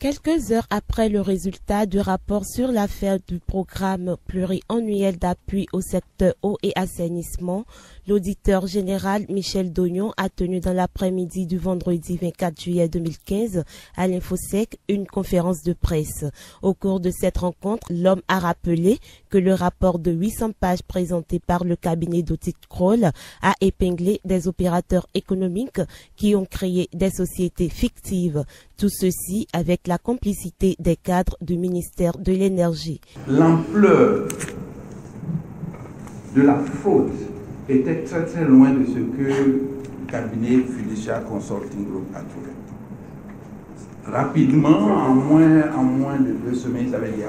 Quelques heures après le résultat du rapport sur l'affaire du programme pluriannuel d'appui au secteur eau et assainissement, l'auditeur général Michel Dognon a tenu dans l'après-midi du vendredi 24 juillet 2015 à l'Infosec une conférence de presse. Au cours de cette rencontre, l'homme a rappelé que le rapport de 800 pages présenté par le cabinet d'audit Kroll a épinglé des opérateurs économiques qui ont créé des sociétés fictives. Tout ceci avec la complicité des cadres du ministère de l'Énergie. L'ampleur de la faute était très très loin de ce que le cabinet Fiduciaire Consulting Group a trouvé. Rapidement, en moins de 2 semaines, ils avaient déjà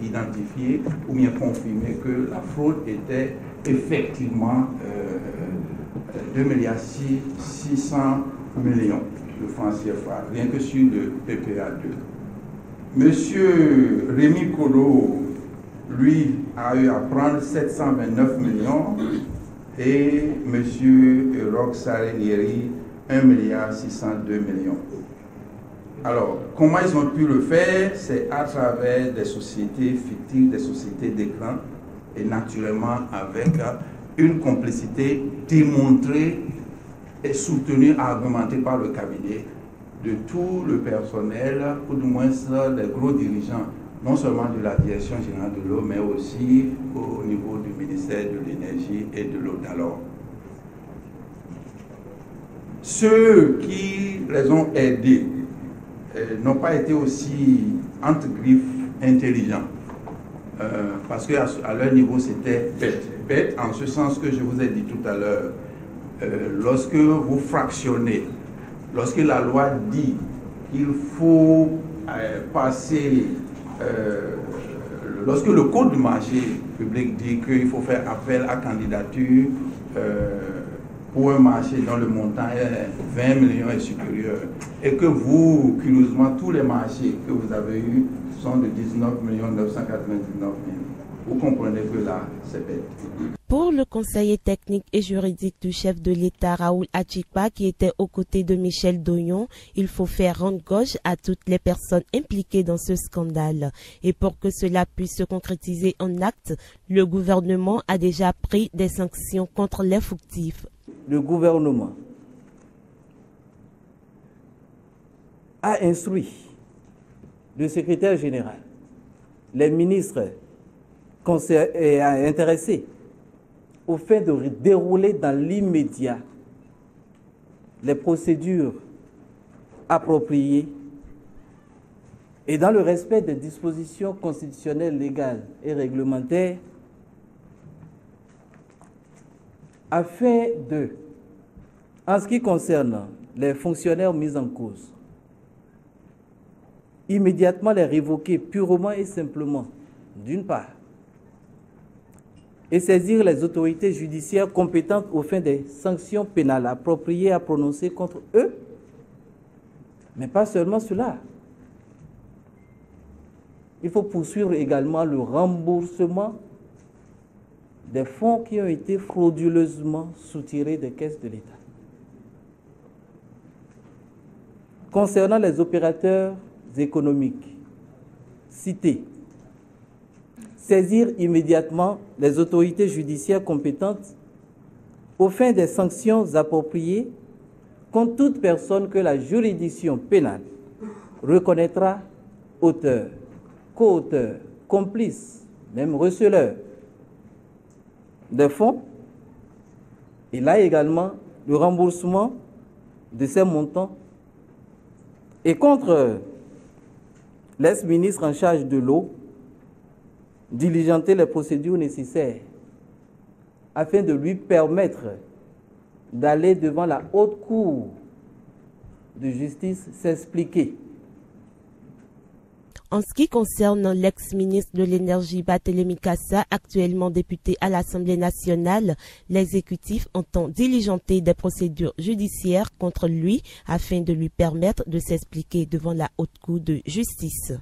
identifié ou bien confirmé que la fraude était effectivement 2,6 milliards de francs CFA, rien que sur le PPA2. Monsieur Rémi Kodo, lui, a eu à prendre 729 millions et monsieur Roch Sarenieri, 1,602 millions. Alors, comment ils ont pu le faire? C'est à travers des sociétés fictives, des sociétés d'écran et naturellement avec une complicité démontrée et soutenue, argumentée par le cabinet de tout le personnel, ou du moins des gros dirigeants, non seulement de la direction générale de l'eau, mais aussi au niveau du ministère de l'énergie et de l'eau d'alors. Ceux qui les ont aidés n'ont pas été aussi, entre griffes, intelligents. Parce qu'à leur niveau, c'était bête. Bête en ce sens que je vous ai dit tout à l'heure. Lorsque vous fractionnez, lorsque la loi dit qu'il faut passer, lorsque le code du marché public dit qu'il faut faire appel à candidature pour un marché dont le montant est 20 millions et supérieur, et que vous, curieusement, tous les marchés que vous avez eus sont de 19 999 000, vous comprenez que là, c'est bête. Pour le conseiller technique et juridique du chef de l'État, Raoul Atchikpa, qui était aux côtés de Michel Dognon, il faut faire rendre gauche à toutes les personnes impliquées dans ce scandale. Et pour que cela puisse se concrétiser en actes, le gouvernement a déjà pris des sanctions contre les fautifs. Le gouvernement a instruit le secrétaire général, les ministres intéressés, au fait de dérouler dans l'immédiat les procédures appropriées et dans le respect des dispositions constitutionnelles, légales et réglementaires, afin de, en ce qui concerne les fonctionnaires mis en cause, immédiatement les révoquer purement et simplement, d'une part, et saisir les autorités judiciaires compétentes au fin des sanctions pénales appropriées à prononcer contre eux. Mais pas seulement cela. Il faut poursuivre également le remboursement des fonds qui ont été frauduleusement soutirés des caisses de l'État. Concernant les opérateurs économiques cités, saisir immédiatement les autorités judiciaires compétentes au fin des sanctions appropriées contre toute personne que la juridiction pénale reconnaîtra auteur, co-auteur, complice, même receleur de fonds. Et là également, le remboursement de ces montants et contre l'ex-ministre en charge de l'eau, diligenter les procédures nécessaires afin de lui permettre d'aller devant la haute cour de justice s'expliquer. En ce qui concerne l'ex-ministre de l'Énergie Barthélémy Cassa, actuellement député à l'Assemblée nationale, l'exécutif entend diligenter des procédures judiciaires contre lui afin de lui permettre de s'expliquer devant la haute cour de justice.